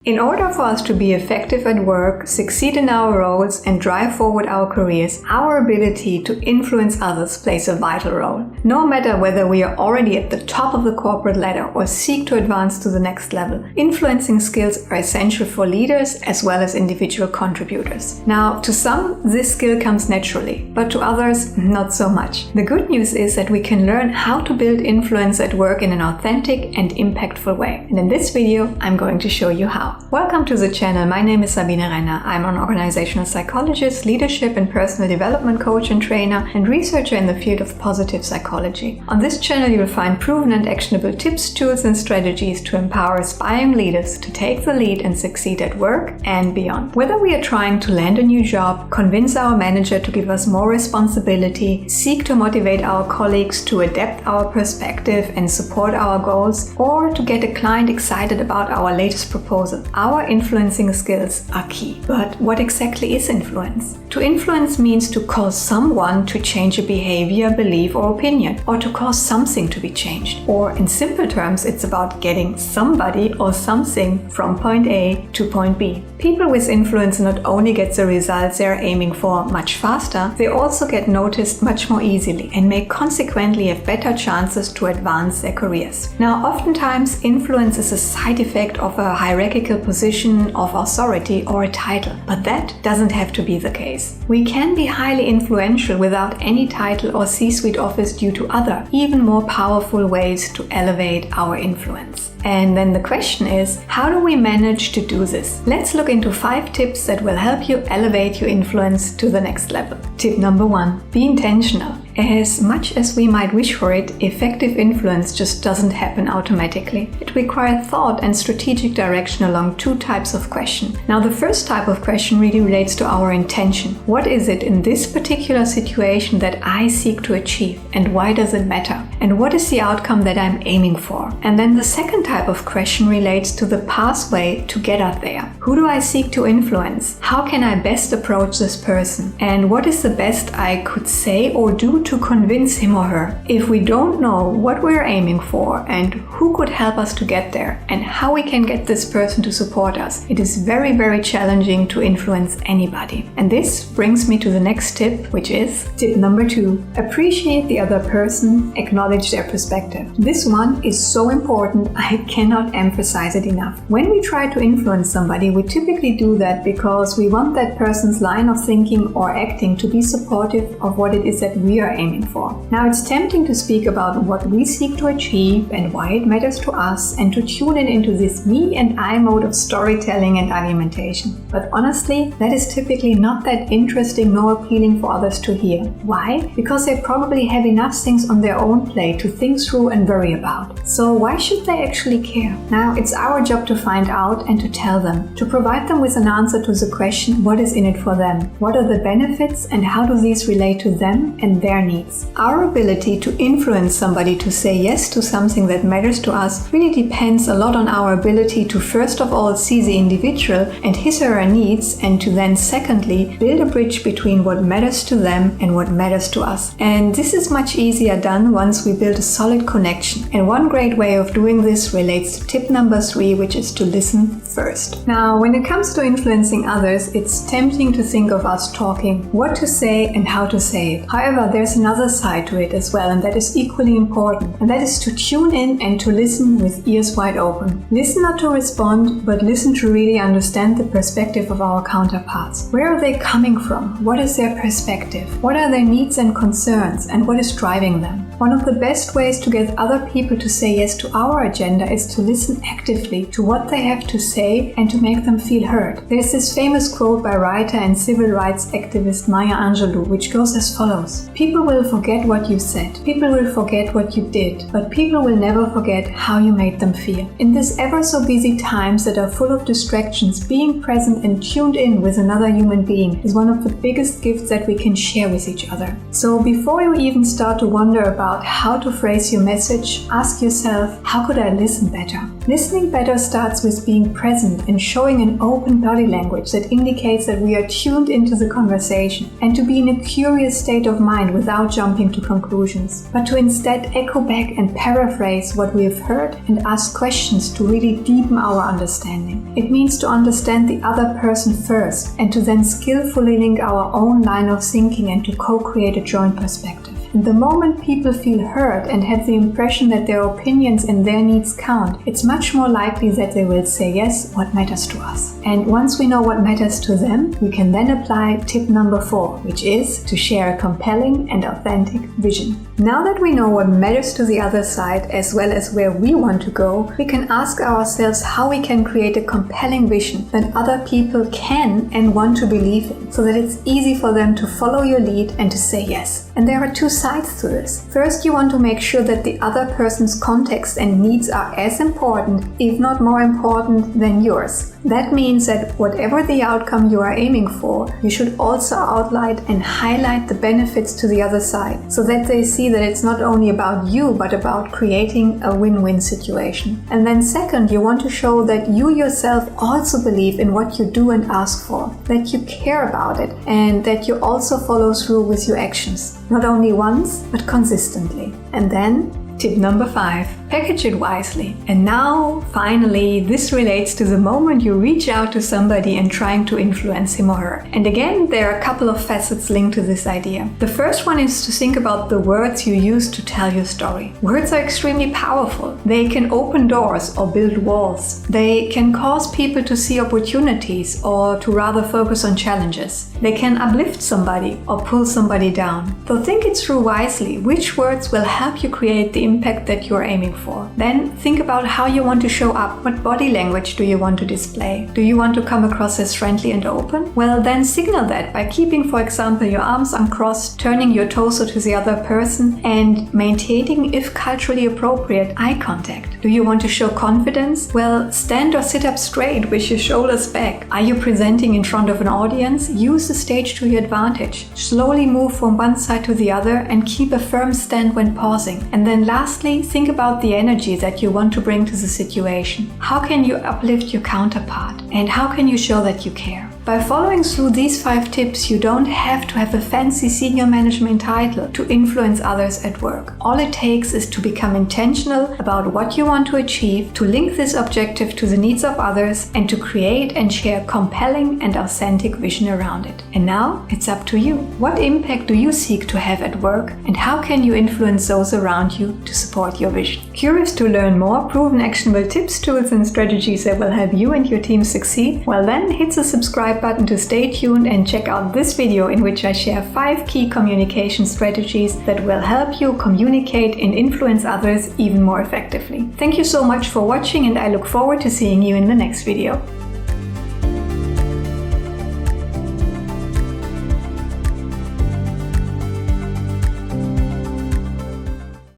In order for us to be effective at work, succeed in our roles, and drive forward our careers, our ability to influence others plays a vital role. No matter whether we are already at the top of the corporate ladder or seek to advance to the next level, influencing skills are essential for leaders as well as individual contributors. Now, to some, this skill comes naturally, but to others, not so much. The good news is that we can learn how to build influence at work in an authentic and impactful way. And in this video, I'm going to show you how. Welcome to the channel. My name is Sabine Renner. I'm an organizational psychologist, leadership and personal development coach and trainer, and researcher in the field of positive psychology. On this channel, you will find proven and actionable tips, tools, and strategies to empower aspiring leaders to take the lead and succeed at work and beyond. Whether we are trying to land a new job, convince our manager to give us more responsibility, seek to motivate our colleagues to adapt our perspective and support our goals, or to get a client excited about our latest proposal, our influencing skills are key. But what exactly is influence? To influence means to cause someone to change a behavior, belief, or opinion, or to cause something to be changed. Or in simple terms, it's about getting somebody or something from point A to point B. People with influence not only get the results they're aiming for much faster, they also get noticed much more easily and may consequently have better chances to advance their careers. Now, oftentimes, influence is a side effect of a hierarchical position of authority or a title, but that doesn't have to be the case. We can be highly influential without any title or C-suite office due to other, even more powerful ways to elevate our influence. And then the question is, how do we manage to do this? Let's look into 5 tips that will help you elevate your influence to the next level. Tip number 1, be intentional. As much as we might wish for it, effective influence just doesn't happen automatically. It requires thought and strategic direction along 2 types of question. Now, the first type of question really relates to our intention. What is it in this particular situation that I seek to achieve, and why does it matter? And what is the outcome that I'm aiming for? And then the second type of question relates to the pathway to get us there. Who do I seek to influence? How can I best approach this person? And what is the best I could say or do to convince him or her? If we don't know what we're aiming for and who could help us to get there and how we can get this person to support us, it is very, very challenging to influence anybody. And this brings me to the next tip, which is tip number 2. Appreciate the other person, acknowledge their perspective. This one is so important, I cannot emphasize it enough. When we try to influence somebody, we typically do that because we want that person's line of thinking or acting to be supportive of what it is that we are aiming for. Now, it's tempting to speak about what we seek to achieve and why it matters to us, and to tune in into this me and I mode of storytelling and argumentation. But honestly, that is typically not that interesting nor appealing for others to hear. Why? Because they probably have enough things on their own plate to think through and worry about. So why should they actually care? Now, it's our job to find out and to tell them, to provide them with an answer to the question, what is in it for them? What are the benefits and how do these relate to them and their needs? Our ability to influence somebody to say yes to something that matters to us really depends a lot on our ability to first of all see the individual and his or her needs, and to then secondly build a bridge between what matters to them and what matters to us. And this is much easier done once we build a solid connection. And one great way of doing this relates to tip number 3, which is to listen first. Now, when it comes to influencing others, it's tempting to think of us talking what to say and how to say it. However, there's another side to it as well, and that is equally important, and that is to tune in and to listen with ears wide open. Listen not to respond, but listen to really understand the perspective of our counterparts. Where are they coming from? What is their perspective? What are their needs and concerns, and what is driving them? One of the best ways to get other people to say yes to our agenda is to listen actively to what they have to say and to make them feel heard. There's this famous quote by writer and civil rights activist Maya Angelou, which goes as follows: "People will forget what you said, people will forget what you did, but people will never forget how you made them feel." In this ever so busy times that are full of distractions, being present and tuned in with another human being is one of the biggest gifts that we can share with each other. So before you even start to wonder about about how to phrase your message, ask yourself, how could I listen better? Listening better starts with being present and showing an open body language that indicates that we are tuned into the conversation, and to be in a curious state of mind without jumping to conclusions, but to instead echo back and paraphrase what we have heard and ask questions to really deepen our understanding. It means to understand the other person first and to then skillfully link our own line of thinking and to co-create a joint perspective. And the moment people feel heard and have the impression that their opinions and their needs count, it's much more likely that they will say yes, what matters to us. And once we know what matters to them, we can then apply tip number 4, which is to share a compelling and authentic vision. Now that we know what matters to the other side as well as where we want to go, we can ask ourselves how we can create a compelling vision that other people can and want to believe in, so that it's easy for them to follow your lead and to say yes. And there are 2 sides to this. First, you want to make sure that the other person's context and needs are as important, if not more important, than yours. That means that whatever the outcome you are aiming for, you should also outline and highlight the benefits to the other side, so that they see that it's not only about you, but about creating a win-win situation. And then second, you want to show that you yourself also believe in what you do and ask for, that you care about it, and that you also follow through with your actions, not only once, but consistently. And then, tip number 5, package it wisely. And now, finally, this relates to the moment you reach out to somebody and trying to influence him or her. And again, there are a couple of facets linked to this idea. The first one is to think about the words you use to tell your story. Words are extremely powerful. They can open doors or build walls. They can cause people to see opportunities or to rather focus on challenges. They can uplift somebody or pull somebody down. So think it through wisely. Which words will help you create the impact that you're aiming for? Then think about how you want to show up. What body language do you want to display? Do you want to come across as friendly and open? Well, then signal that by keeping, for example, your arms uncrossed, turning your torso to the other person, and maintaining, if culturally appropriate, eye contact. Do you want to show confidence? Well, stand or sit up straight with your shoulders back. Are you presenting in front of an audience? Use the stage to your advantage. Slowly move from one side to the other and keep a firm stand when pausing. And then lastly, think about the energy that you want to bring to the situation. How can you uplift your counterpart? And how can you show that you care? By following through these 5 tips, you don't have to have a fancy senior management title to influence others at work. All it takes is to become intentional about what you want to achieve, to link this objective to the needs of others, and to create and share compelling and authentic vision around it. And now, it's up to you. What impact do you seek to have at work, and how can you influence those around you to support your vision? Curious to learn more proven actionable tips, tools, and strategies that will help you and your team succeed? Well then, hit the subscribe button to stay tuned and check out this video in which I share 5 key communication strategies that will help you communicate and influence others even more effectively. Thank you so much for watching, and I look forward to seeing you in the next video.